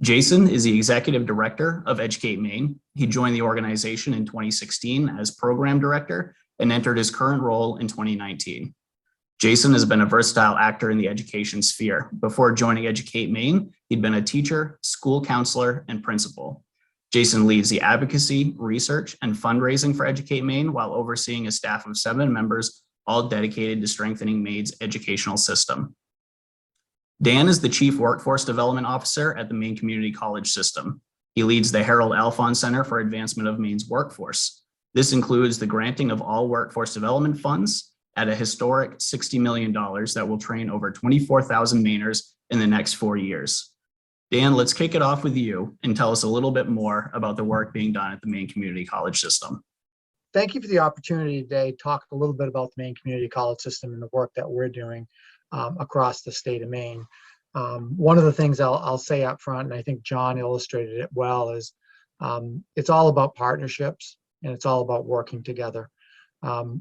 Jason is the Executive Director of Educate Maine. He joined the organization in 2016 as Program Director and entered his current role in 2019. Jason has been a versatile actor in the education sphere. Before joining Educate Maine, he'd been a teacher, school counselor, and principal. Jason leads the advocacy, research, and fundraising for Educate Maine while overseeing a staff of 7 members, all dedicated to strengthening Maine's educational system. Dan is the Chief Workforce Development Officer at the Maine Community College System. He leads the Harold Alphon Center for Advancement of Maine's Workforce. This includes the granting of all workforce development funds at a historic $60 million that will train over 24,000 Mainers in the next 4 years. Dan, let's kick it off with you and tell us a little bit more about the work being done at the Maine Community College System. Thank you for the opportunity today to talk a little bit about the Maine Community College System and the work that we're doing across the state of Maine. One of the things I'll say up front, and I think John illustrated it well, is it's all about partnerships and it's all about working together.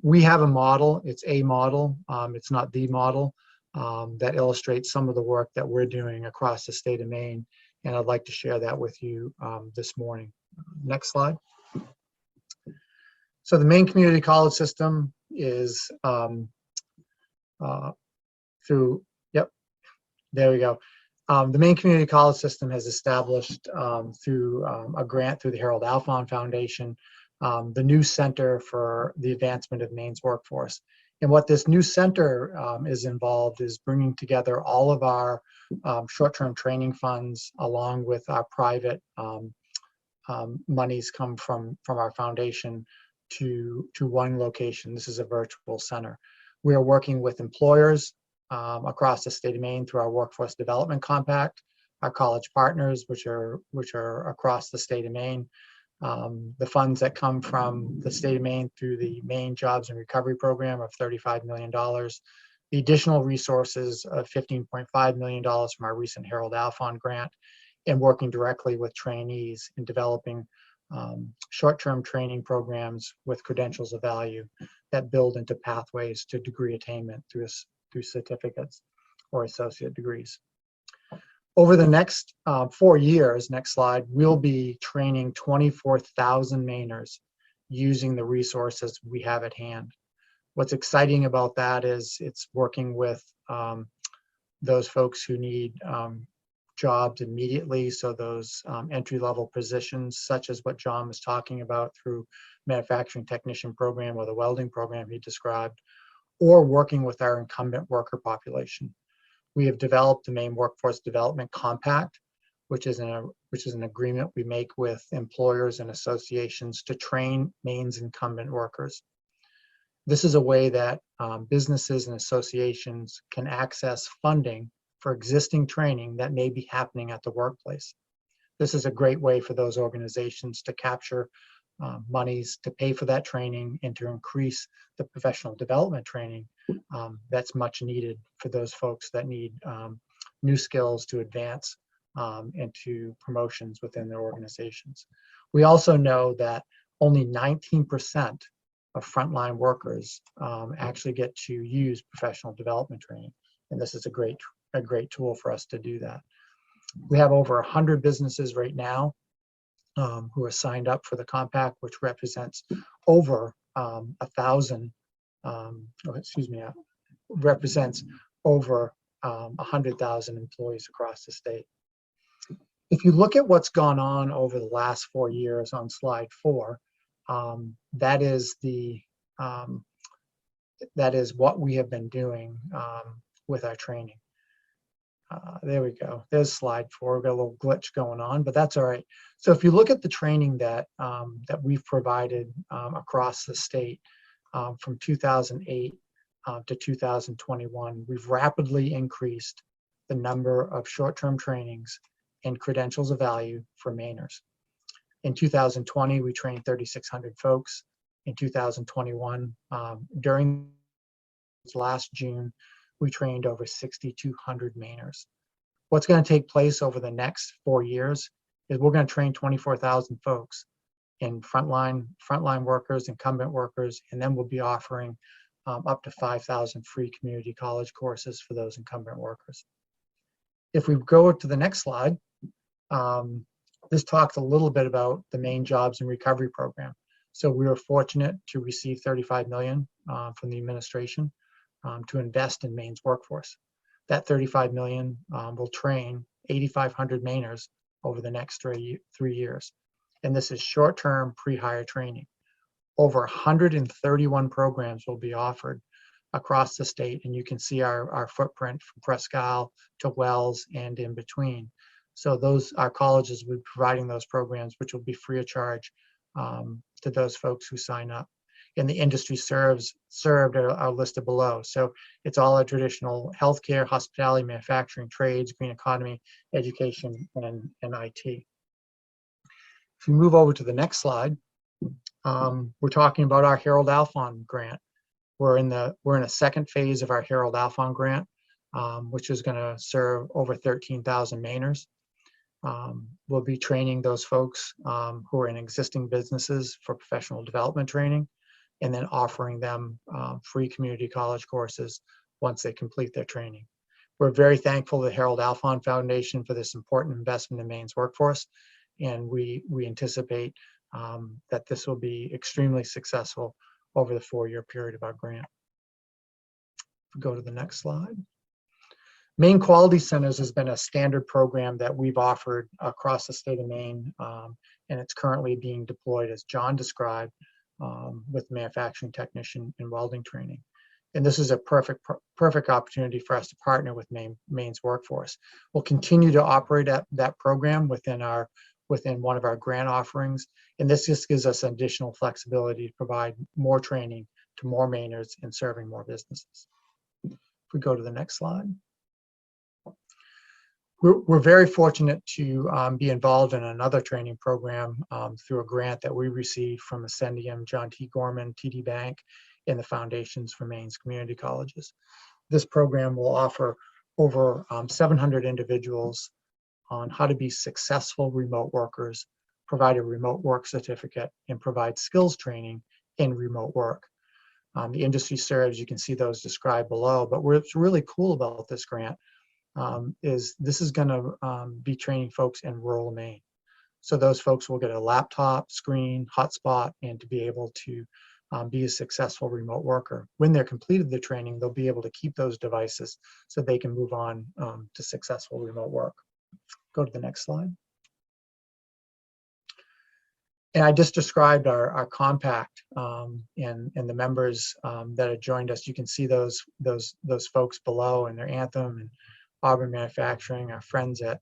We have a model, it's a model, it's not the model, that illustrates some of the work that we're doing across the state of Maine, and I'd like to share that with you this morning. Next slide. So the Maine Community College System is there we go. The Maine Community College System has established through a grant through the Harold Alphon Foundation, the new Center for the Advancement of Maine's Workforce. And what this new center is involved is bringing together all of our short-term training funds along with our private monies come from our foundation to one location. This is a virtual center. We are working with employers across the state of Maine through our Workforce Development Compact, our college partners, which are across the state of Maine, the funds that come from the state of Maine through the Maine Jobs and Recovery Program of $35 million, the additional resources of $15.5 million from our recent Harold Alphon grant, and working directly with trainees in developing short-term training programs with credentials of value that build into pathways to degree attainment through certificates or associate degrees. Over the next 4 years, next slide, we'll be training 24,000 Mainers using the resources we have at hand. What's exciting about that is it's working with those folks who need jobs immediately. So those entry-level positions, such as what John was talking about through manufacturing technician program or the welding program he described, or working with our incumbent worker population. We have developed the Maine Workforce Development Compact, which is an agreement we make with employers and associations to train Maine's incumbent workers. This is a way that businesses and associations can access funding for existing training that may be happening at the workplace. This is a great way for those organizations to capture monies to pay for that training and to increase the professional development training that's much needed for those folks that need new skills to advance into promotions within their organizations. We also know that only 19% of frontline workers actually get to use professional development training, and this is a great tool for us to do that. We have over 100 businesses right now who are signed up for the compact, which represents over 1,000. Represents over 100,000 employees across the state. If you look at what's gone on over the last 4 years on slide 4, that is what we have been doing with our training. There we go. There's slide 4. We've got a little glitch going on, but that's all right. So if you look at the training that we've provided across the state from 2008 to 2021, we've rapidly increased the number of short-term trainings and credentials of value for Mainers. In 2020, we trained 3,600 folks. In 2021, during last June, we trained over 6,200 Mainers. What's going to take place over the next 4 years is we're going to train 24,000 folks in frontline workers, incumbent workers, and then we'll be offering up to 5,000 free community college courses for those incumbent workers. If we go to the next slide, This talks a little bit about the Maine Jobs and Recovery Program. So we were fortunate to receive $35 million from the administration to invest in Maine's workforce. That $35 million will train 8,500 Mainers over the next 3 years. And this is short-term pre-hire training. Over 131 programs will be offered across the state, and you can see our footprint from Presque Isle to Wells and in between. So our colleges will be providing those programs, which will be free of charge to those folks who sign up. And the industry served are listed below. So it's all our traditional healthcare, hospitality, manufacturing, trades, green economy, education, and IT. If you move over to the next slide, we're talking about our Harold Alfond grant. We're in a second phase of our Harold Alfond grant, which is going to serve over 13,000 Mainers. We'll be training those folks who are in existing businesses for professional development training, and then offering them free community college courses once they complete their training. We're very thankful to the Harold Alfond Foundation for this important investment in Maine's workforce, and we anticipate that this will be extremely successful over the 4-year period of our grant. Go to the next slide. Maine Quality Centers has been a standard program that we've offered across the state of Maine, and it's currently being deployed, as John described, with manufacturing technician and welding training. And this is a perfect opportunity for us to partner with Maine's workforce. We'll continue to operate that program within one of our grant offerings, and this just gives us additional flexibility to provide more training to more Mainers and serving more businesses. If we go to the next slide. We're very fortunate to be involved in another training program through a grant that we received from Ascendium, John T. Gorman, TD Bank, and the Foundations for Maine's Community Colleges. This program will offer over 700 individuals on how to be successful remote workers, provide a remote work certificate, and provide skills training in remote work. The industry serves, you can see those described below, but what's really cool about this grant is this is going to be training folks in rural Maine. So those folks will get a laptop, screen, hotspot, and to be able to be a successful remote worker. When they're completed the training, they'll be able to keep those devices so they can move on to successful remote work. Go to the next slide. And I just described our compact and the members that have joined us. You can see those folks below and their Anthem and Auburn Manufacturing, our friends at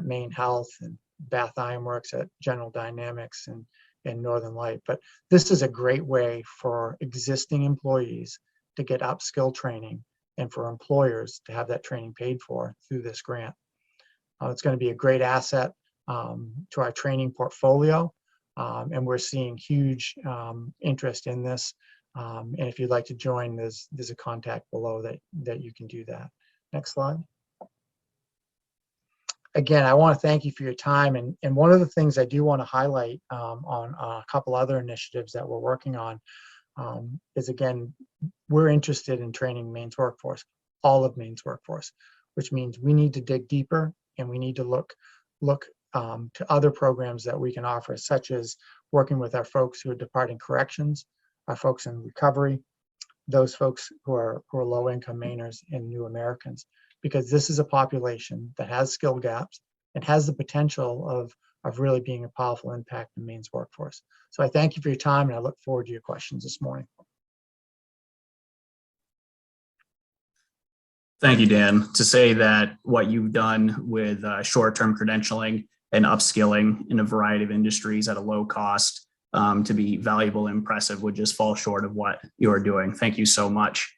Maine Health, and Bath Ironworks at General Dynamics and Northern Light. But this is a great way for existing employees to get upskill training and for employers to have that training paid for through this grant. It's going to be a great asset to our training portfolio, and we're seeing huge interest in this. And if you'd like to join, there's a contact below that you can do that. Next slide. Again, I want to thank you for your time. And one of the things I do want to highlight on a couple other initiatives that we're working on is, again, we're interested in training Maine's workforce, all of Maine's workforce, which means we need to dig deeper and we need to look to other programs that we can offer, such as working with our folks who are departing corrections, our folks in recovery, those folks who are low-income Mainers and new Americans, because this is a population that has skill gaps and has the potential of really being a powerful impact in Maine's workforce. So I thank you for your time, and I look forward to your questions this morning. Thank you, Dan. To say that what you've done with short-term credentialing and upskilling in a variety of industries at a low cost to be valuable and impressive would just fall short of what you're doing. Thank you so much.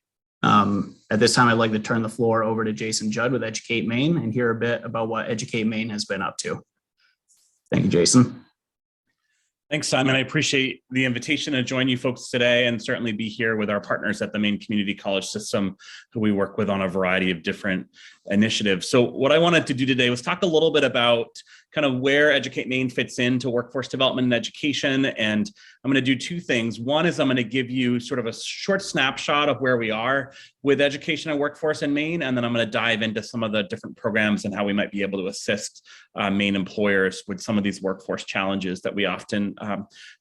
At this time, I'd like to turn the floor over to Jason Judd with Educate Maine and hear a bit about what Educate Maine has been up to. Thank you, Jason. Thanks, Simon. I appreciate the invitation to join you folks today and certainly be here with our partners at the Maine Community College System, who we work with on a variety of different initiative. So what I wanted to do today was talk a little bit about kind of where Educate Maine fits into workforce development and education. And I'm going to do two things. One is I'm going to give you sort of a short snapshot of where we are with education and workforce in Maine. And then I'm going to dive into some of the different programs and how we might be able to assist Maine employers with some of these workforce challenges that we often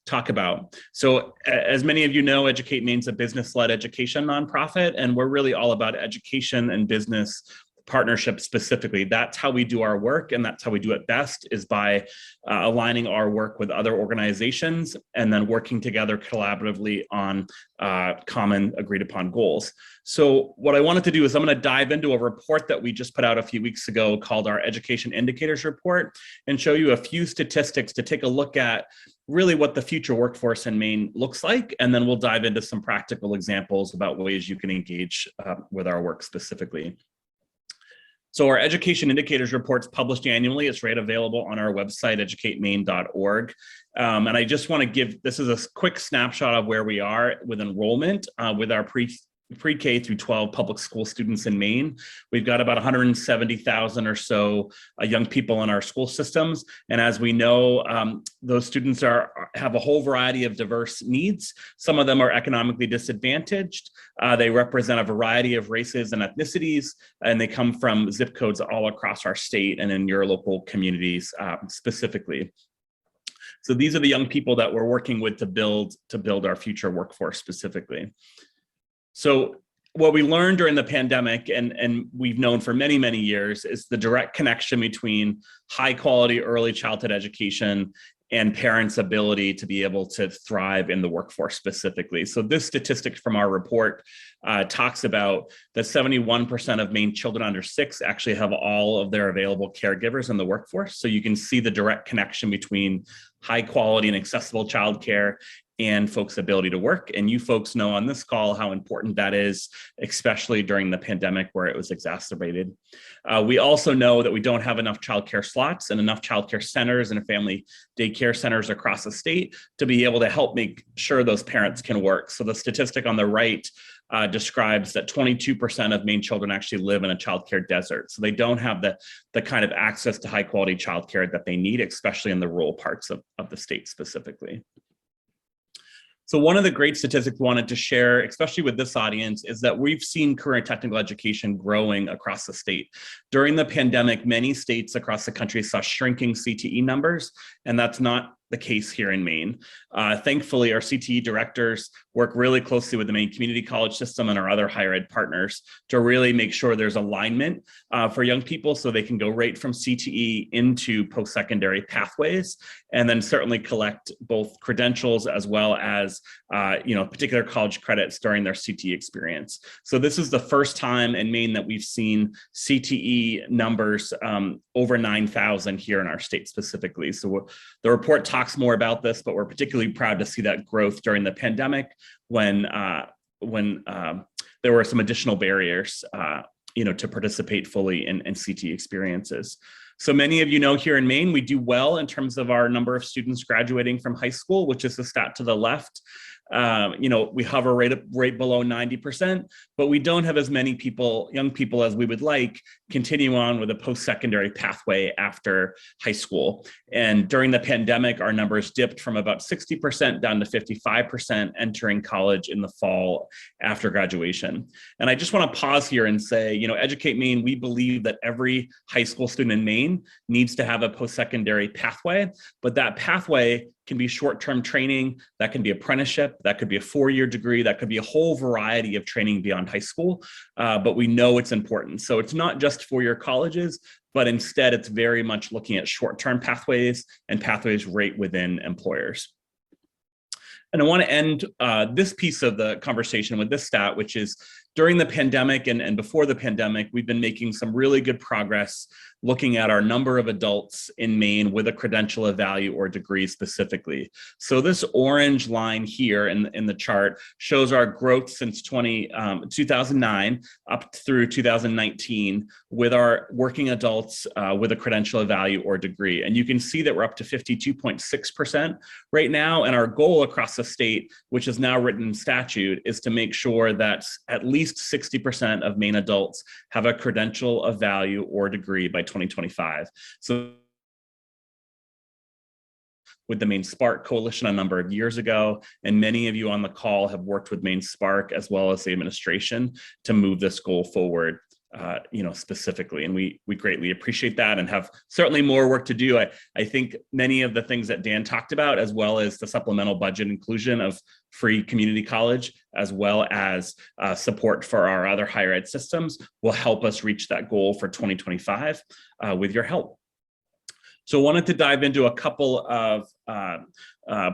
talk about. So as many of you know, Educate Maine's a business-led education nonprofit, and we're really all about education and business partnership specifically. That's how we do our work, and that's how we do it best, is by aligning our work with other organizations and then working together collaboratively on common agreed upon goals. So what I wanted to do is I'm going to dive into a report that we just put out a few weeks ago called our Education Indicators Report, and show you a few statistics to take a look at really what the future workforce in Maine looks like. And then we'll dive into some practical examples about ways you can engage with our work specifically. So our Education Indicators Report's published annually. It's right available on our website, educatemaine.org. And I just want to give, this is a quick snapshot of where we are with enrollment with our pre-K through 12 public school students in Maine. We've got about 170,000 or so young people in our school systems. And as we know, those students have a whole variety of diverse needs. Some of them are economically disadvantaged. They represent a variety of races and ethnicities, and they come from zip codes all across our state and in your local communities specifically. So these are the young people that we're working with to build our future workforce specifically. So what we learned during the pandemic, and we've known for many, many years, is the direct connection between high quality early childhood education and parents' ability to be able to thrive in the workforce specifically. So this statistic from our report talks about that 71% of Maine children under 6 actually have all of their available caregivers in the workforce. So you can see the direct connection between high quality and accessible childcare and folks' ability to work. And you folks know on this call how important that is, especially during the pandemic where it was exacerbated. We also know that we don't have enough childcare slots and enough childcare centers and family daycare centers across the state to be able to help make sure those parents can work. So the statistic on the right describes that 22% of Maine children actually live in a childcare desert. So they don't have the kind of access to high quality childcare that they need, especially in the rural parts of the state specifically. So one of the great statistics we wanted to share, especially with this audience, is that we've seen career and technical education growing across the state. During the pandemic, many states across the country saw shrinking CTE numbers, and that's not the case here in Maine. Thankfully, our CTE directors work really closely with the Maine Community College system and our other higher ed partners to really make sure there's alignment for young people so they can go right from CTE into post-secondary pathways, and then certainly collect both credentials as well as particular college credits during their CTE experience. So this is the first time in Maine that we've seen CTE numbers over 9,000 here in our state specifically. So the report talks more about this, but we're particularly proud to see that growth during the pandemic when there were some additional barriers to participate fully in CTE experiences. So many of you know here in Maine, we do well in terms of our number of students graduating from high school, which is the stat to the left. We hover right below 90%, but we don't have as many young people as we would like, continue on with a post-secondary pathway after high school. And during the pandemic, our numbers dipped from about 60% down to 55% entering college in the fall after graduation. And I just want to pause here and say, Educate Maine, we believe that every high school student in Maine needs to have a post-secondary pathway, but that pathway can be short-term training, that can be apprenticeship, that could be a 4-year degree, that could be a whole variety of training beyond high school, but we know it's important. So it's not just 4-year colleges, but instead it's very much looking at short-term pathways and pathways right within employers. And I want to end this piece of the conversation with this stat, which is during the pandemic and before the pandemic, we've been making some really good progress looking at our number of adults in Maine with a credential of value or degree specifically. So this orange line here in the chart shows our growth since 2009 up through 2019 with our working adults with a credential of value or degree. And you can see that we're up to 52.6% right now. And our goal across the state, which is now written in statute, is to make sure that at least 60% of Maine adults have a credential of value or degree by 2025. So with the Maine Spark Coalition a number of years ago, and many of you on the call have worked with Maine Spark as well as the administration to move this goal forward, specifically, and we greatly appreciate that and have certainly more work to do. I think many of the things that Dan talked about, as well as the supplemental budget inclusion of free community college, as well as support for our other higher ed systems, will help us reach that goal for 2025 with your help. So I wanted to dive into a couple of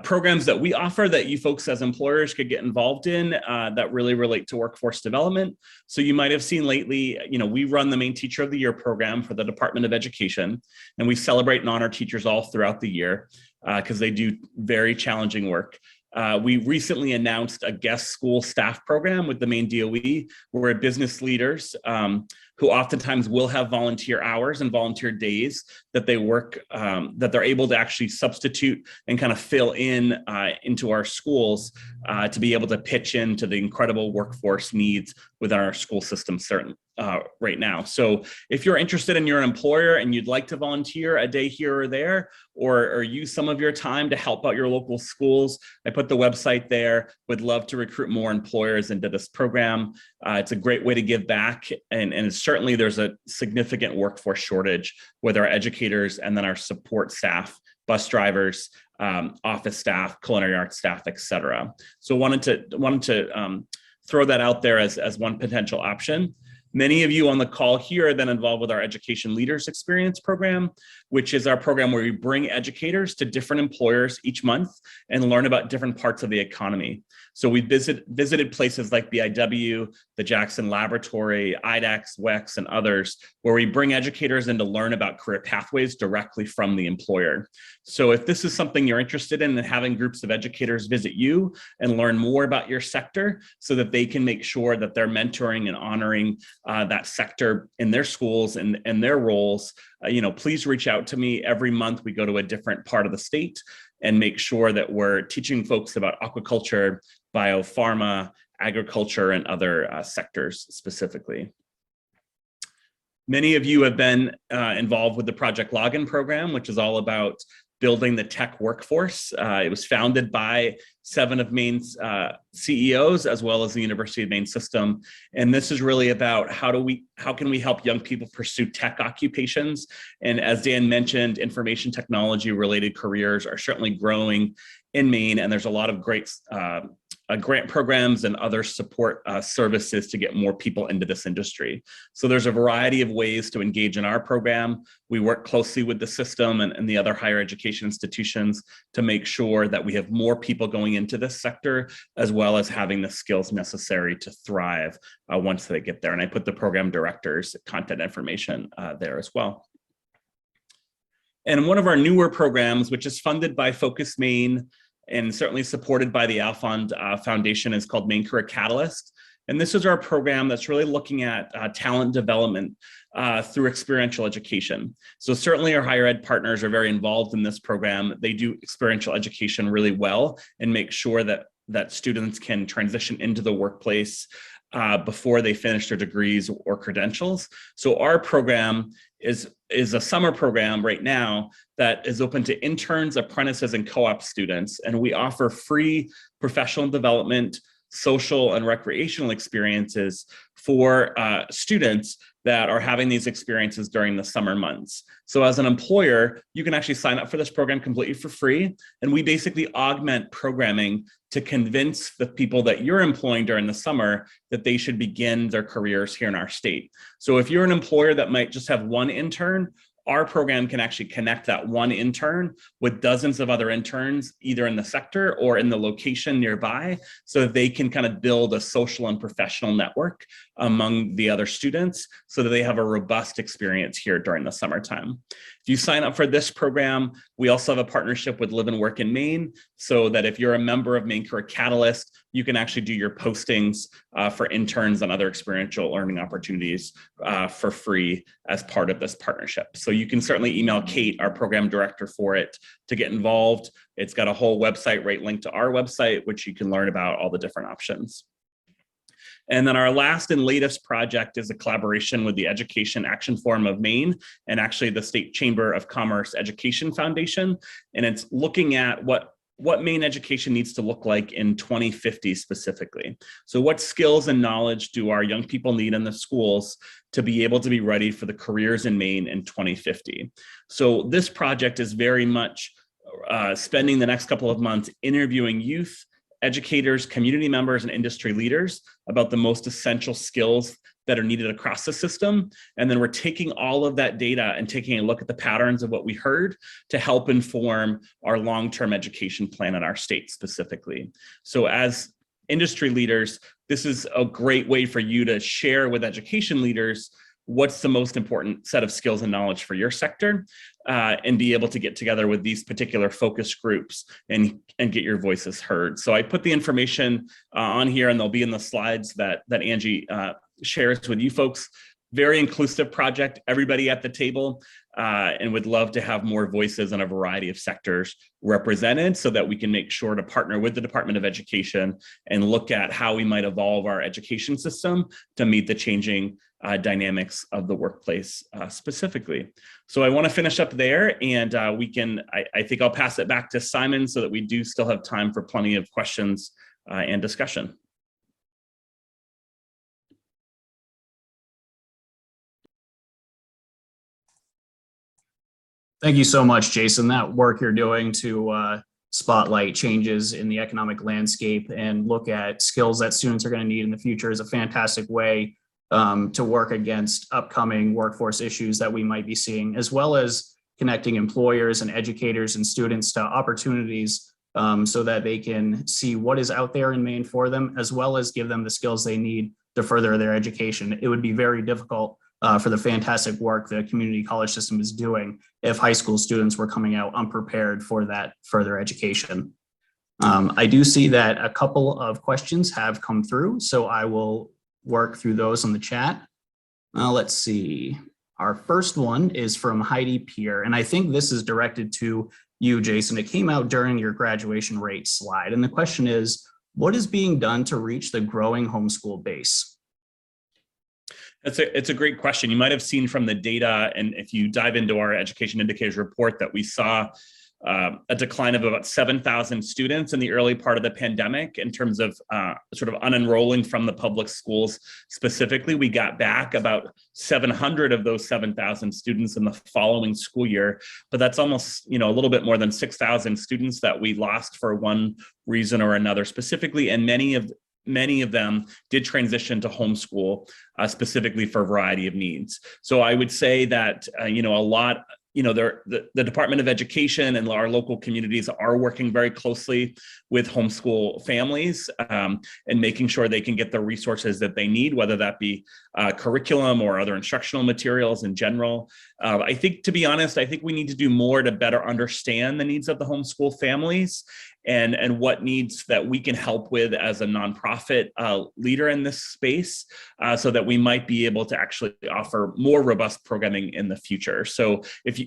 programs that we offer that you folks as employers could get involved in that really relate to workforce development. So you might have seen lately, we run the Maine Teacher of the Year program for the Department of Education, and we celebrate and honor teachers all throughout the year because they do very challenging work. We recently announced a guest school staff program with the Maine DOE, where business leaders who oftentimes will have volunteer hours and volunteer days that they work, that they're able to actually substitute and kind of fill in into our schools to be able to pitch into the incredible workforce needs within our school system right now. So if you're interested and you're an employer and you'd like to volunteer a day here or there, or use some of your time to help out your local schools, I put the website there. Would love to recruit more employers into this program. It's a great way to give back, and certainly there's a significant workforce shortage with our educators and then our support staff, bus drivers, office staff, culinary arts staff, et cetera. So wanted to throw that out there as one potential option. Many of you on the call here are then involved with our Education Leaders Experience program, which is our program where we bring educators to different employers each month and learn about different parts of the economy. So we visited places like BIW, the Jackson Laboratory, IDEX, WEX, and others, where we bring educators in to learn about career pathways directly from the employer. So if this is something you're interested in, then having groups of educators visit you and learn more about your sector so that they can make sure that they're mentoring and honoring that sector in their schools and their roles, please reach out to me. Every month we go to a different part of the state and make sure that we're teaching folks about aquaculture, biopharma, agriculture, and other sectors specifically. Many of you have been involved with the Project Login program, which is all about building the tech workforce. It was founded by 7 of Maine's CEOs, as well as the University of Maine system. And this is really about how can we help young people pursue tech occupations? And as Dan mentioned, information technology related careers are certainly growing in Maine, and there's a lot of great grant programs and other support services to get more people into this industry. So there's a variety of ways to engage in our program. We work closely with the system and the other higher education institutions to make sure that we have more people going into this sector, as well as having the skills necessary to thrive once they get there. And I put the program directors' contact information there as well. And one of our newer programs, which is funded by Focus Maine and certainly supported by the Alfond Foundation, is called Maine Career Catalyst. And this is our program that's really looking at talent development through experiential education. So certainly our higher ed partners are very involved in this program. They do experiential education really well and make sure that students can transition into the workplace before they finish their degrees or credentials. So our program is a summer program right now that is open to interns, apprentices, and co-op students. And we offer free professional development, social and recreational experiences for students that are having these experiences during the summer months. So as an employer, you can actually sign up for this program completely for free. And we basically augment programming to convince the people that you're employing during the summer that they should begin their careers here in our state. So if you're an employer that might just have one intern our program can actually connect that one intern with dozens of other interns, either in the sector or in the location nearby, so that they can kind of build a social and professional network among the other students so that they have a robust experience here during the summertime. If you sign up for this program, we also have a partnership with Live and Work in Maine, so that if you're a member of Maine Career Catalyst, you can actually do your postings for interns and other experiential learning opportunities for free as part of this partnership. So you can certainly email Kate, our program director, for it to get involved. It's got a whole website right linked to our website, which you can learn about all the different options. And then our last and latest project is a collaboration with the Education Action Forum of Maine and actually the State Chamber of Commerce Education Foundation. And it's looking at what Maine education needs to look like in 2050 specifically. So what skills and knowledge do our young people need in the schools to be able to be ready for the careers in Maine in 2050? So this project is very much spending the next couple of months interviewing youth, educators, community members, and industry leaders about the most essential skills that are needed across the system. And then we're taking all of that data and taking a look at the patterns of what we heard to help inform our long-term education plan in our state specifically. So as industry leaders, this is a great way for you to share with education leaders what's the most important set of skills and knowledge for your sector, and be able to get together with these particular focus groups and get your voices heard. So I put the information on here, and they'll be in the slides that Angie shares with you folks. Very inclusive project, everybody at the table, and would love to have more voices in a variety of sectors represented so that we can make sure to partner with the Department of Education and look at how we might evolve our education system to meet the changing dynamics of the workplace specifically. So I want to finish up there, and I think I'll pass it back to Simon so that we do still have time for plenty of questions and discussion. Thank you so much, Jason. That work you're doing to spotlight changes in the economic landscape and look at skills that students are going to need in the future is a fantastic way to work against upcoming workforce issues that we might be seeing, as well as connecting employers and educators and students to opportunities so that they can see what is out there in Maine for them, as well as give them the skills they need to further their education. It would be very difficult for the fantastic work the community college system is doing if high school students were coming out unprepared for that further education. I do see that a couple of questions have come through, so I will work through those on the chat. Let's see. Our first one is from Heidi Peer, and I think this is directed to you, Jason. It came out during your graduation rate slide, and the question is, what is being done to reach the growing homeschool base? It's a great question. You might have seen from the data, and if you dive into our education indicators report, that we saw a decline of about 7,000 students in the early part of the pandemic in terms of sort of unenrolling from the public schools specifically. We got back about 700 of those 7,000 students in the following school year, but that's almost, a little bit more than 6,000 students that we lost for one reason or another specifically, and many of them did transition to homeschool specifically for a variety of needs. So I would say that, the Department of Education and our local communities are working very closely with homeschool families and making sure they can get the resources that they need, whether that be curriculum or other instructional materials in general. I think, to be honest, I think we need to do more to better understand the needs of the homeschool families and what needs that we can help with as a nonprofit leader in this space so that we might be able to actually offer more robust programming in the future. So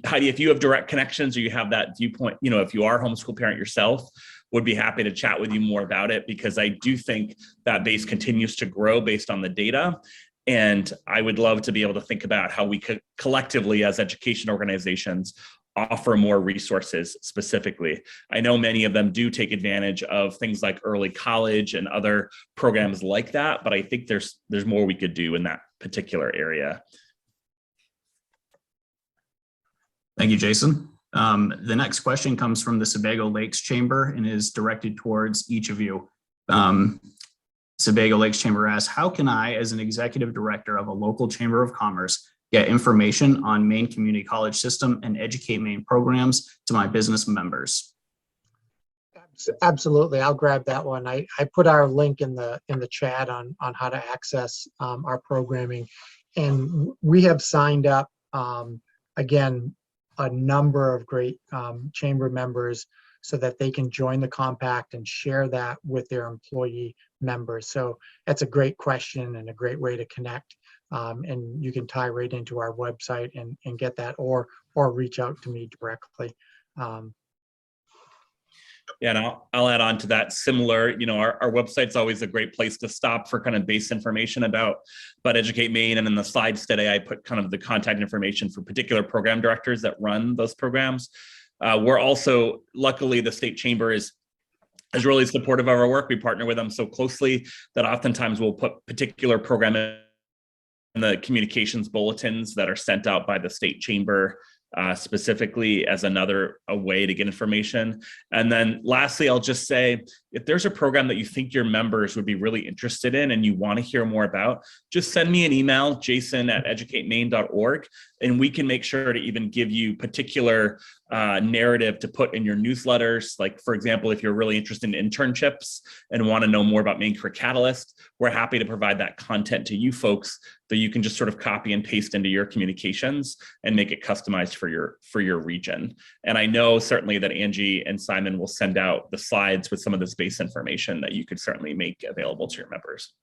Heidi, if you have direct connections or you have that viewpoint, if you are a homeschool parent yourself, would be happy to chat with you more about it, because I do think that base continues to grow based on the data. And I would love to be able to think about how we could collectively as education organizations offer more resources specifically. I know many of them do take advantage of things like early college and other programs like that, but I think there's more we could do in that particular area. Thank you, Jason. The next question comes from the Sebago Lakes Chamber and is directed towards each of you. Sebago Lakes Chamber asks, how can I, as an executive director of a local chamber of commerce, get information on Maine Community College System and Educate Maine programs to my business members? Absolutely, I'll grab that one. I put our link in the chat on how to access our programming, and we have signed up again a number of great chamber members so that they can join the compact and share that with their employee members. So that's a great question and a great way to connect. And you can tie right into our website and get that, or reach out to me directly. Yeah, and I'll add on to that. Similar, our website's always a great place to stop for kind of base information about Educate Maine. And in the slides today, I put kind of the contact information for particular program directors that run those programs. We're also, luckily, the state chamber is really supportive of our work. We partner with them so closely that oftentimes we'll put particular program in the communications bulletins that are sent out by the state chamber specifically as a way to get information. And then lastly, I'll just say, if there's a program that you think your members would be really interested in and you want to hear more about, just send me an email, jason@educatemaine.org, and we can make sure to even give you particular narrative to put in your newsletters. Like, for example, if you're really interested in internships and want to know more about Maine Career Catalyst, we're happy to provide that content to you folks that you can just sort of copy and paste into your communications and make it customized for your region. And I know certainly that Angie and Simon will send out the slides with some of this base information that you could certainly make available to your members.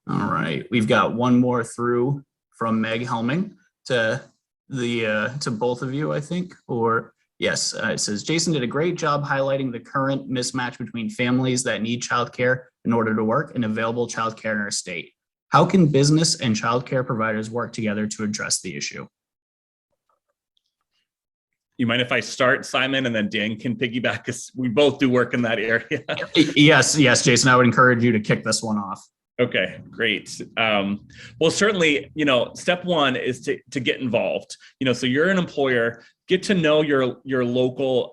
All right, we've got one more through from Meg Helming to both of you, I think, or yes, it says, Jason did a great job highlighting the current mismatch between families that need childcare in order to work and available childcare in our state. How can business and childcare providers work together to address the issue? You mind if I start, Simon, and then Dan can piggyback, because we both do work in that area? Yes, Jason, I would encourage you to kick this one off. Okay, great. Well, certainly, step one is to get involved. So you're an employer, get to know your local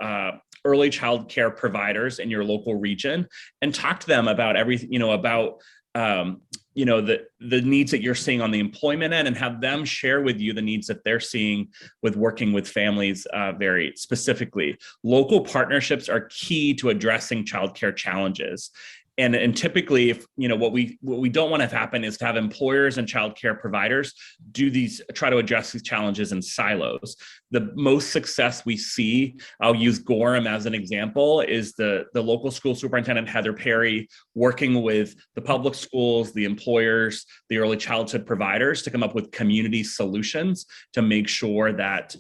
early child care providers in your local region and talk to them about everything, about the needs that you're seeing on the employment end, and have them share with you the needs that they're seeing with working with families very specifically. Local partnerships are key to addressing childcare challenges. And typically, if what we don't want to have happen is to have employers and childcare providers try to address these challenges in silos. The most success we see, I'll use Gorham as an example, is the local school superintendent, Heather Perry, working with the public schools, the employers, the early childhood providers to come up with community solutions to make sure that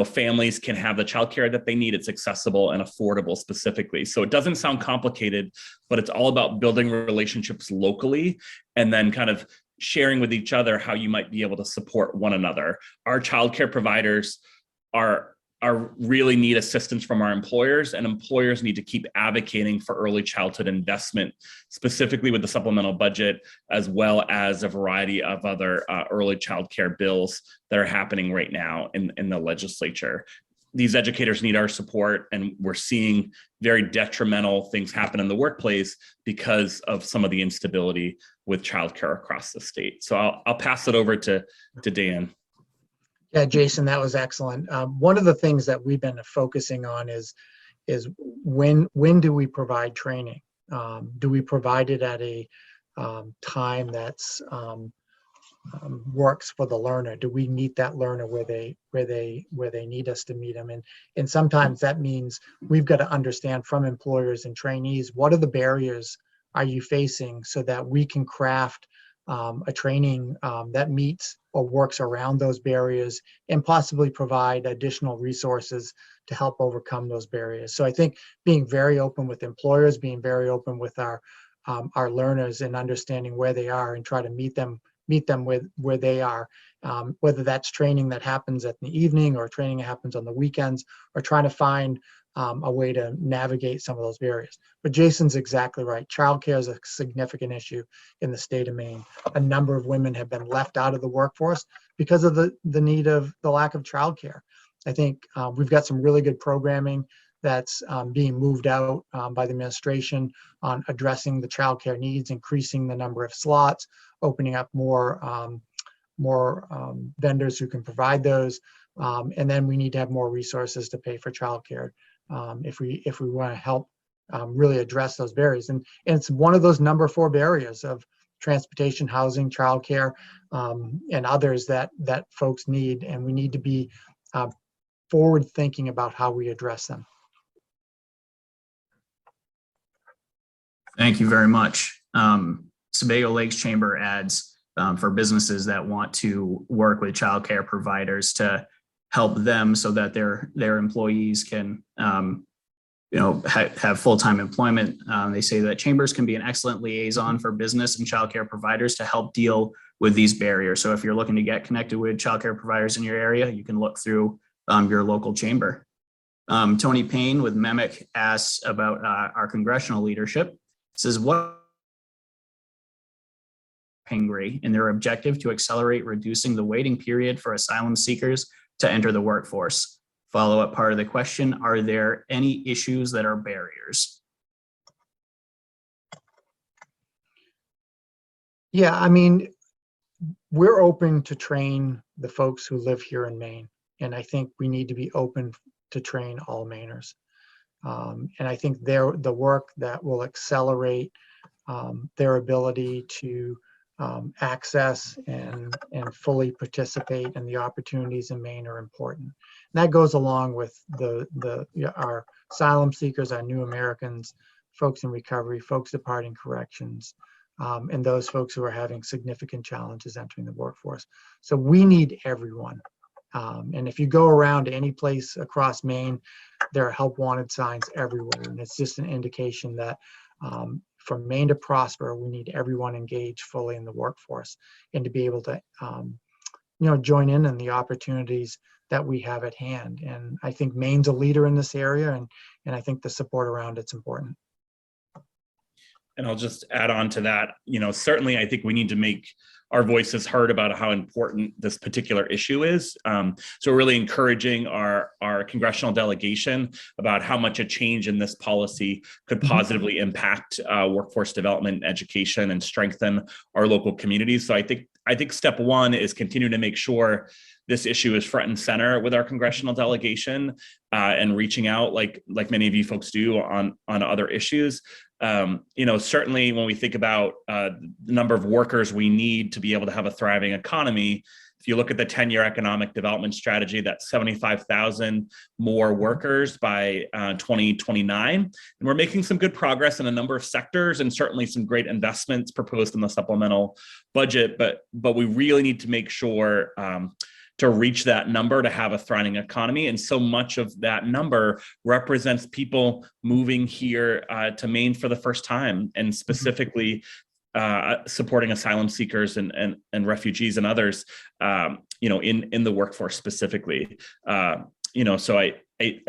families can have the childcare that they need. It's accessible and affordable specifically. So it doesn't sound complicated, but it's all about building relationships locally and then kind of sharing with each other how you might be able to support one another. Our childcare providers are really need assistance from our employers, and employers need to keep advocating for early childhood investment, specifically with the supplemental budget, as well as a variety of other early childcare bills that are happening right now in the legislature. These educators need our support, and we're seeing very detrimental things happen in the workplace because of some of the instability with childcare across the state. So I'll pass it over to Dan. Yeah, Jason, that was excellent. One of the things that we've been focusing on is when do we provide training? Do we provide it at a time that's works for the learner? Do we meet that learner where they need us to meet them? And sometimes that means we've got to understand from employers and trainees, what are the barriers are you facing, so that we can craft a training that meets or works around those barriers, and possibly provide additional resources to help overcome those barriers. So I think being very open with employers, being very open with our learners, and understanding where they are and try to meet them with where they are, whether that's training that happens at the evening or training that happens on the weekends, or trying to find a way to navigate some of those barriers. But Jason's exactly right. Childcare is a significant issue in the state of Maine. A number of women have been left out of the workforce because of the need of the lack of childcare. I think we've got some really good programming that's being moved out by the administration on addressing the childcare needs, increasing the number of slots, opening up more vendors who can provide those. And then we need to have more resources to pay for childcare if we want to help really address those barriers. And it's one of those number 4 barriers of transportation, housing, childcare, and others that folks need. And we need to be forward thinking about how we address them. Thank you very much. Sebago Lakes Chamber adds for businesses that want to work with childcare providers to help them so that their employees can have full-time employment. They say that chambers can be an excellent liaison for business and childcare providers to help deal with these barriers. So if you're looking to get connected with childcare providers in your area, you can look through your local chamber. Tony Payne with MEMIC asks about our congressional leadership. Says, what Pingree in their objective to accelerate reducing the waiting period for asylum seekers to enter the workforce? Follow-up part of the question, are there any issues that are barriers? Yeah, I mean, we're open to train the folks who live here in Maine. And I think we need to be open to train all Mainers. And I think the work that will accelerate their ability to access and fully participate in the opportunities in Maine are important. And that goes along with our asylum seekers, our new Americans, folks in recovery, folks departing corrections, and those folks who are having significant challenges entering the workforce. So we need everyone. And if you go around to any place across Maine, there are help wanted signs everywhere. And it's just an indication that from Maine to prosper, we need everyone engaged fully in the workforce and to be able to join in the opportunities that we have at hand. And I think Maine's a leader in this area, and I think the support around it's important. And I'll just add on to that, certainly I think we need to make our voices heard about how important this particular issue is. So we're really encouraging our congressional delegation about how much a change in this policy could positively impact workforce development, education, and strengthen our local communities. So I think step one is continue to make sure this issue is front and center with our congressional delegation and reaching out like many of you folks do on other issues. Certainly when we think about the number of workers we need to be able to have a thriving economy, if you look at the 10-year economic development strategy, that's 75,000 more workers by 2029. And we're making some good progress in a number of sectors and certainly some great investments proposed in the supplemental budget, but we really need to make sure to reach that number to have a thriving economy. And so much of that number represents people moving here to Maine for the first time, and specifically supporting asylum seekers and refugees and others, in the workforce specifically. So I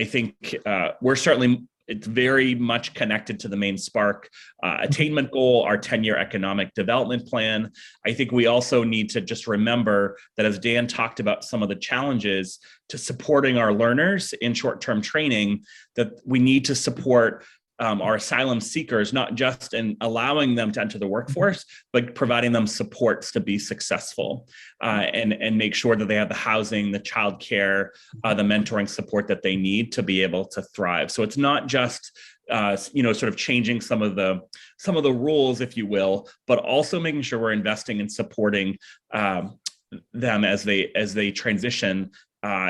think we're certainly, it's very much connected to the Maine Spark attainment goal, our 10-year economic development plan. I think we also need to just remember that, as Dan talked about some of the challenges to supporting our learners in short-term training, that we need to support our asylum seekers, not just in allowing them to enter the workforce, but providing them supports to be successful and make sure that they have the housing, the childcare, the mentoring support that they need to be able to thrive. So it's not just sort of changing some of the rules, if you will, but also making sure we're investing in supporting them as they transition,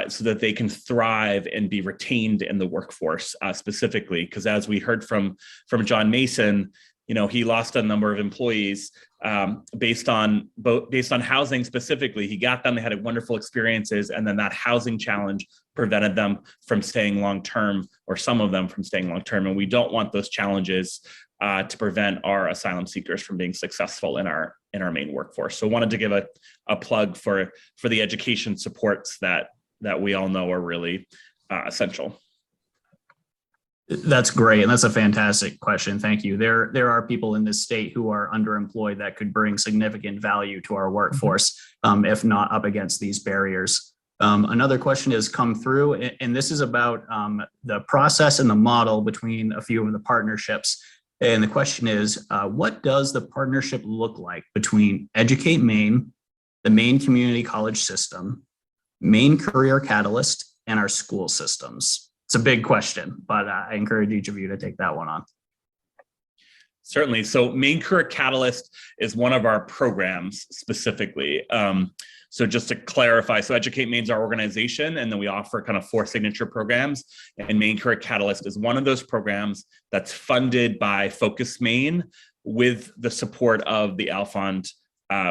so that they can thrive and be retained in the workforce specifically. Because as we heard from John Mason, he lost a number of employees based on housing specifically. He got them, they had wonderful experiences, and then that housing challenge prevented them from staying long-term, or some of them from staying long-term. And we don't want those challenges to prevent our asylum seekers from being successful in our Maine workforce. So wanted to give a plug for the education supports that we all know are really essential. That's great. And that's a fantastic question. Thank you. There are people in this state who are underemployed that could bring significant value to our workforce, if not up against these barriers. Another question has come through, and this is about the process and the model between a few of the partnerships. And the question is, what does the partnership look like between Educate Maine, the Maine Community College System, Maine Career Catalyst, and our school systems? It's a big question, but I encourage each of you to take that one on. Certainly. So Maine Career Catalyst is one of our programs specifically. So just to clarify, so Educate Maine's our organization, and then we offer kind of 4 signature programs. And Maine Career Catalyst is one of those programs that's funded by Focus Maine with the support of the Alfond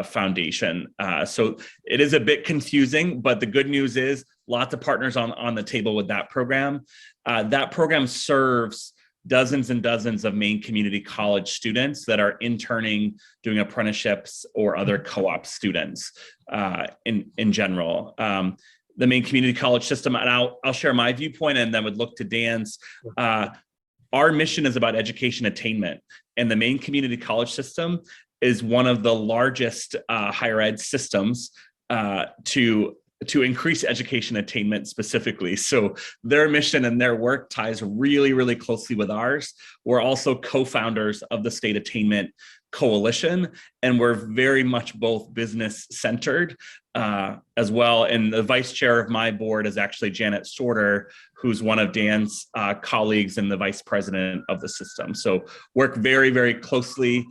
Foundation. So it is a bit confusing, but the good news is lots of partners on the table with that program. That program serves dozens and dozens of Maine community college students that are interning, doing apprenticeships, or other co-op students in general. The Maine community college system, and I'll share my viewpoint and then would look to Dan's. Our mission is about education attainment, and the Maine community college system is one of the largest higher ed systems to increase education attainment specifically. So their mission and their work ties really, really closely with ours. We're also co-founders of the State Attainment Coalition, and we're very much both business centered as well. And the vice chair of my board is actually Janet Sorter, who's one of Dan's colleagues and the vice president of the system. So work very, very closely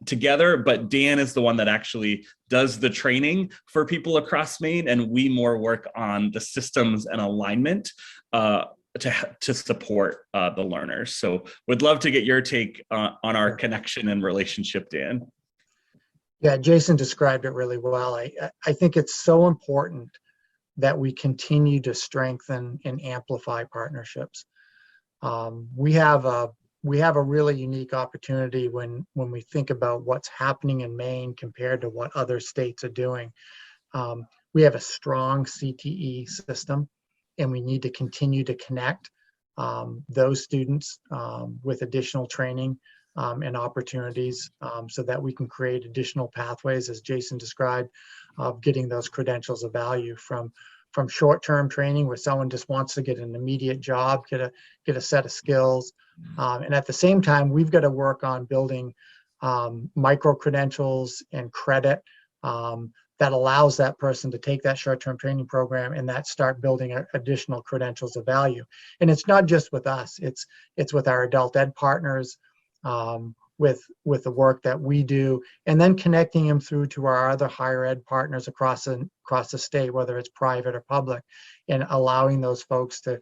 together, but Dan is the one that actually does the training for people across Maine, and we more work on the systems and alignment to support the learners. So would love to get your take on our connection and relationship, Dan. Yeah, Jason described it really well. I think it's so important that we continue to strengthen and amplify partnerships. We have a really unique opportunity when we think about what's happening in Maine compared to what other states are doing. We have a strong CTE system, and we need to continue to connect those students with additional training and opportunities so that we can create additional pathways, as Jason described, of getting those credentials of value from short-term training where someone just wants to get an immediate job, get a set of skills. And at the same time, we've got to work on building micro-credentials and credit that allows that person to take that short-term training program and that start building additional credentials of value. And it's not just with us, it's with our adult ed partners, with the work that we do, and then connecting them through to our other higher ed partners across the state, whether it's private or public, and allowing those folks to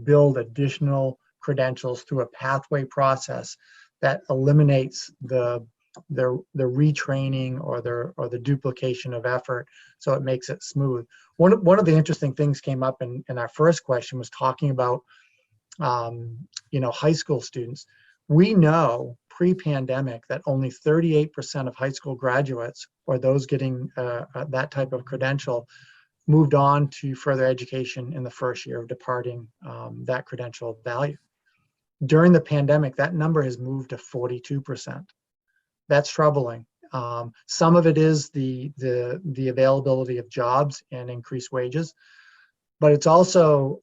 build additional credentials through a pathway process that eliminates the retraining or the duplication of effort, so it makes it smooth. One of the interesting things came up in our first question was talking about high school students. We know pre-pandemic that only 38% of high school graduates, or those getting that type of credential, moved on to further education in the first year of departing that credential value. During the pandemic, that number has moved to 42%. That's troubling. Some of it is the availability of jobs and increased wages, but it's also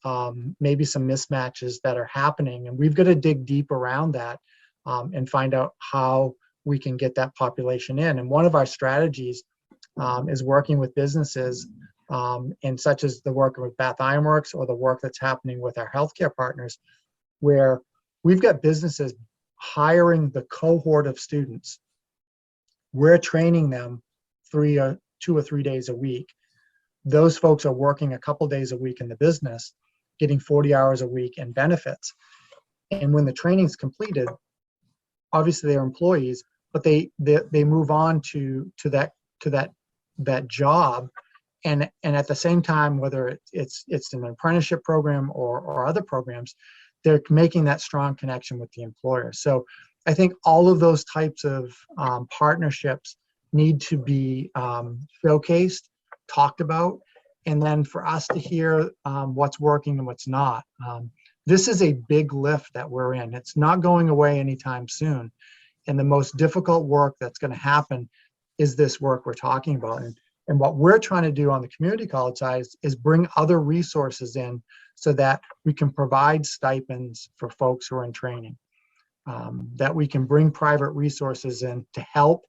maybe some mismatches that are happening, and we've got to dig deep around that and find out how we can get that population in. And one of our strategies is working with businesses, and such as the work with Bath Iron Works or the work that's happening with our healthcare partners, where we've got businesses hiring the cohort of students. We're training them 2 or 3 days a week. Those folks are working a couple days a week in the business, getting 40 hours a week and benefits. And when the training's completed, obviously they're employees, but they move on to that job. And at the same time, whether it's an apprenticeship program or other programs, they're making that strong connection with the employer. So I think all of those types of partnerships need to be showcased, talked about, and then for us to hear what's working and what's not. This is a big lift that we're in. It's not going away anytime soon. And the most difficult work that's going to happen is this work we're talking about. And And what we're trying to do on the community college side is bring other resources in so that we can provide stipends for folks who are in training, that we can bring private resources in to help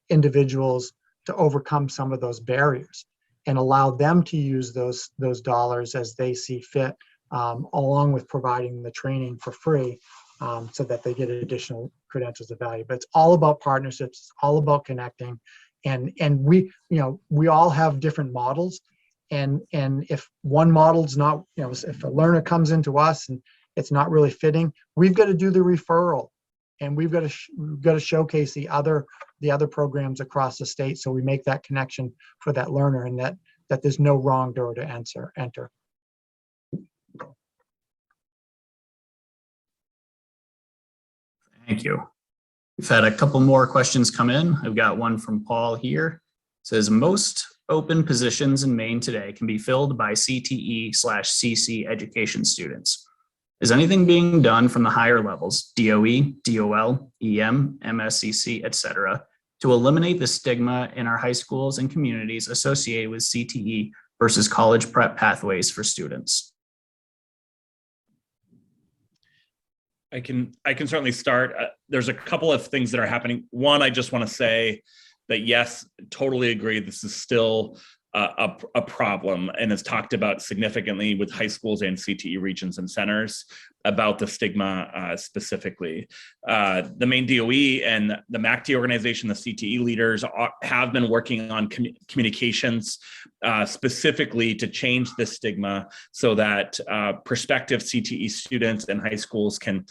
individuals to overcome some of those barriers and allow them to use those dollars as they see fit, along with providing the training for free, so that they get additional credentials of value. But it's all about partnerships, it's all about connecting. And we all have different models. And if one model's not, if a learner comes into us and it's not really fitting, we've got to do the referral, and we've got to showcase the other programs across the state, so we make that connection for that learner, and that there's no wrong door to enter. Thank you. We've had a couple more questions come in. I've got one from Paul here. It says, most open positions in Maine today can be filled by CTE/CC education students. Is anything being done from the higher levels, DOE, DOL, EM, MSCC, etc., to eliminate the stigma in our high schools and communities associated with CTE versus college prep pathways for students? I can certainly start. There's a couple of things that are happening. One, I just want to say that yes, totally agree. This is still a problem, and is talked about significantly with high schools and CTE regions and centers about the stigma specifically. The Maine DOE and the MACD organization, the CTE leaders have been working on communications specifically to change this stigma so that prospective CTE students in high schools can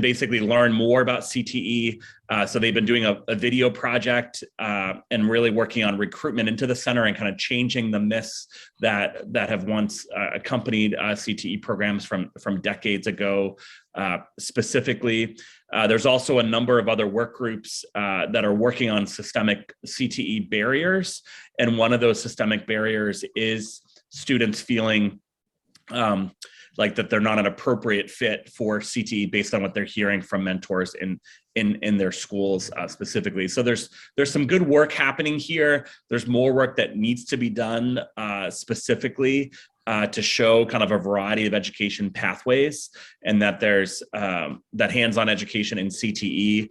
basically learn more about CTE. So they've been doing a video project and really working on recruitment into the center and kind of changing the myths that have once accompanied CTE programs from decades ago. Specifically, there's also a number of other work groups that are working on systemic CTE barriers. And one of those systemic barriers is students feeling like that they're not an appropriate fit for CTE based on what they're hearing from mentors in their schools specifically. So there's some good work happening here. There's more work that needs to be done specifically to show kind of a variety of education pathways, and that there's that hands-on education in CTE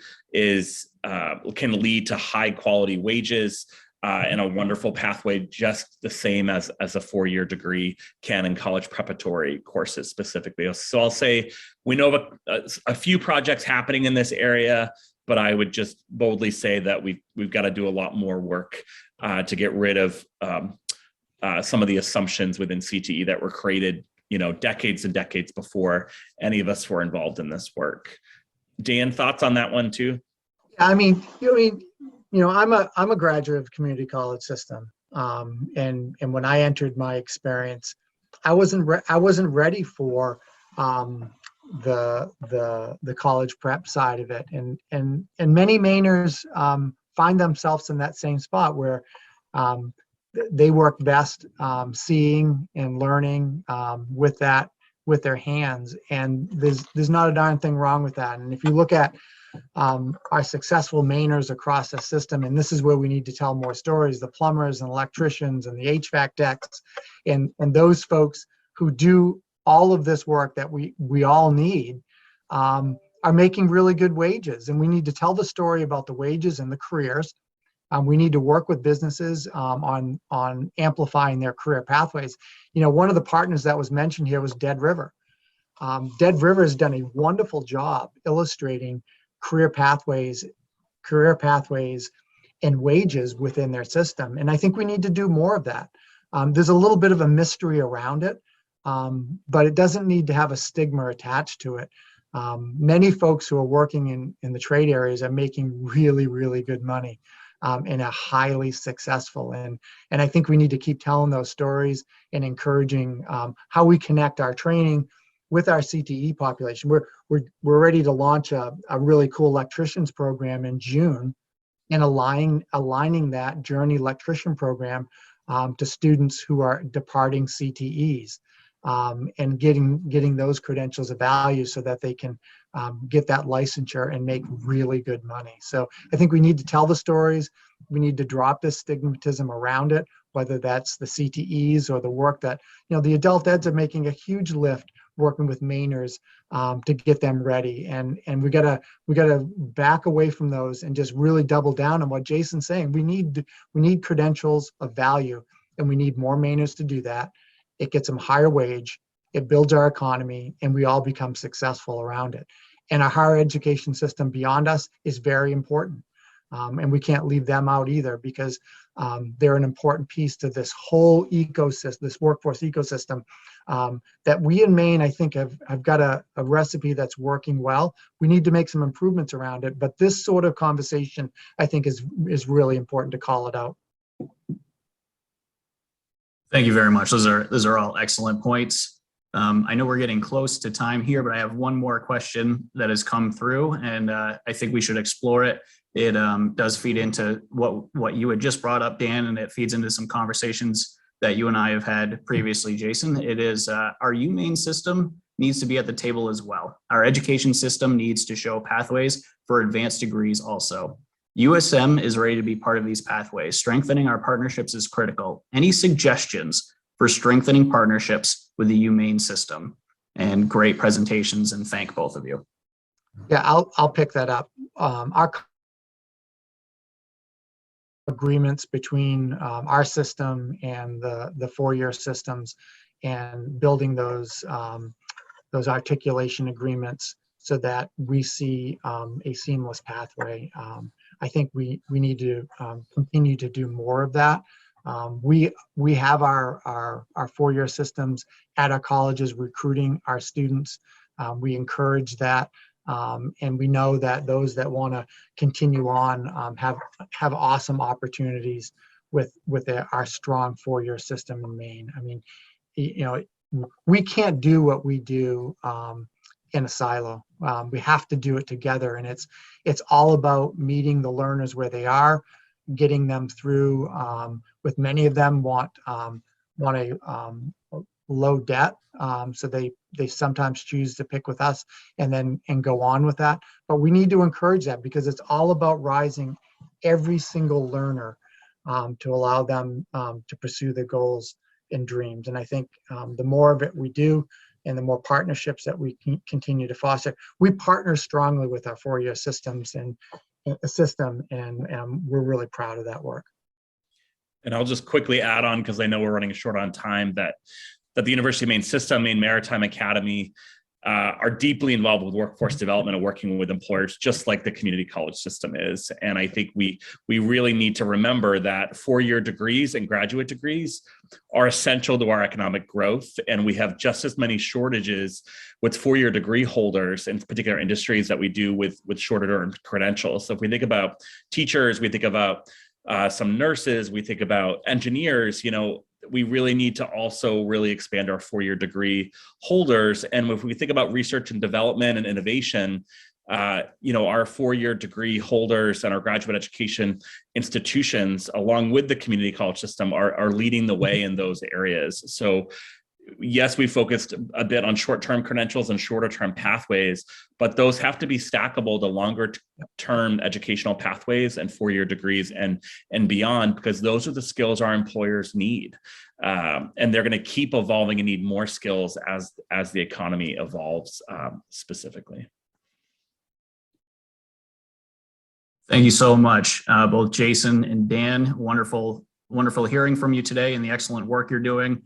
can lead to high quality wages and a wonderful pathway, just the same as a 4-year degree can in college preparatory courses specifically. So I'll say we know of a few projects happening in this area, but I would just boldly say that we've got to do a lot more work to get rid of some of the assumptions within CTE that were created, decades and decades before any of us were involved in this work. Dan, thoughts on that one too? I'm a graduate of community college system, and when I entered my experience, I wasn't ready for the college prep side of it, and many Mainers find themselves in that same spot where they work best seeing and learning with their hands, and there's not a darn thing wrong with that. And if you look at our successful Mainers across the system, and this is where we need to tell more stories, the plumbers and electricians and the HVAC techs and those folks who do all of this work that we all need, are making really good wages. And we need to tell the story about the wages and the careers. We need to work with businesses on amplifying their career pathways. One of the partners that was mentioned here was Dead River. Dead River has done a wonderful job illustrating career pathways and wages within their system. And I think we need to do more of that. There's a little bit of a mystery around it, but it doesn't need to have a stigma attached to it. Many folks who are working in the trade areas are making really, really good money and are highly successful. And I think we need to keep telling those stories and encouraging how we connect our training with our CTE population. We're ready to launch a really cool electricians program in June, and aligning that Journey electrician program to students who are departing CTEs. and getting those credentials of value so that they can get that licensure and make really good money. So I think we need to tell the stories. We need to drop this stigmatism around it, whether that's the CTEs or the work that, the adult eds are making a huge lift working with Mainers to get them ready. And we gotta back away from those and just really double down on what Jason's saying. We need credentials of value, and we need more Mainers to do that. It gets them higher wage, it builds our economy, and we all become successful around it. And our higher education system beyond us is very important. And we can't leave them out either, because they're an important piece to this whole ecosystem, this workforce ecosystem, that we in Maine, I think, have got a recipe that's working well. We need to make some improvements around it, but this sort of conversation, I think, is really important to call it out. Thank you very much. Those are all excellent points. I know we're getting close to time here, but I have one more question that has come through, and I think we should explore it. It does feed into what you had just brought up, Dan, and it feeds into some conversations that you and I have had previously, Jason. It is our Maine system needs to be at the table as well. Our education system needs to show pathways for advanced degrees also. USM is ready to be part of these pathways. Strengthening our partnerships is critical. Any suggestions for strengthening partnerships with the Maine system? And great presentations, and thank both of you. Yeah, I'll pick that up. Our agreements between our system and the four-year systems, and building those articulation agreements so that we see a seamless pathway. I think we need to continue to do more of that. We have our four-year systems at our colleges recruiting our students. We encourage that. And we know that those that want to continue on have awesome opportunities with our strong four-year system in Maine. I mean, we can't do what we do in a silo. We have to do it together, and it's all about meeting the learners where they are, getting them through. With many of them want a low debt, so they sometimes choose to pick with us and go on with that. But we need to encourage that, because it's all about rising every single learner to allow them to pursue their goals and dreams. And I think the more of it we do, and the more partnerships that we can continue to foster, we partner strongly with our four-year systems and we're really proud of that work. And I'll just quickly add on, because I know we're running short on time, that the University of Maine system, Maine Maritime Academy, are deeply involved with workforce development and working with employers, just like the community college system is. And I think we really need to remember that four-year degrees and graduate degrees are essential to our economic growth. And we have just as many shortages with four-year degree holders in particular industries that we do with shorter credentials. So if we think about teachers, we think about some nurses, we think about engineers, we really need to also really expand our four-year degree holders. And if we think about research and development and innovation, our four-year degree holders and our graduate education institutions, along with the community college system, are leading the way in those areas. So yes, we focused a bit on short-term credentials and shorter-term pathways, but those have to be stackable to longer-term educational pathways and four-year degrees and beyond, because those are the skills our employers need. And they're going to keep evolving and need more skills as the economy evolves specifically. Thank you so much, both Jason and Dan. Wonderful hearing from you today, and the excellent work you're doing.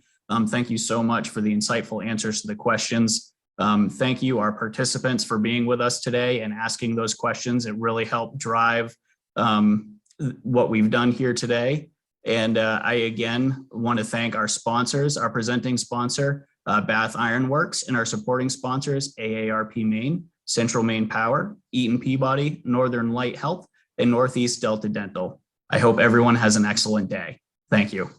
Thank you so much for the insightful answers to the questions. Thank you, our participants, for being with us today and asking those questions. It really helped drive what we've done here today. And I again want to thank our sponsors, our presenting sponsor, Bath Iron Works, and our supporting sponsors, AARP Maine, Central Maine Power, Eaton Peabody, Northern Light Health, and Northeast Delta Dental. I hope everyone has an excellent day. Thank you.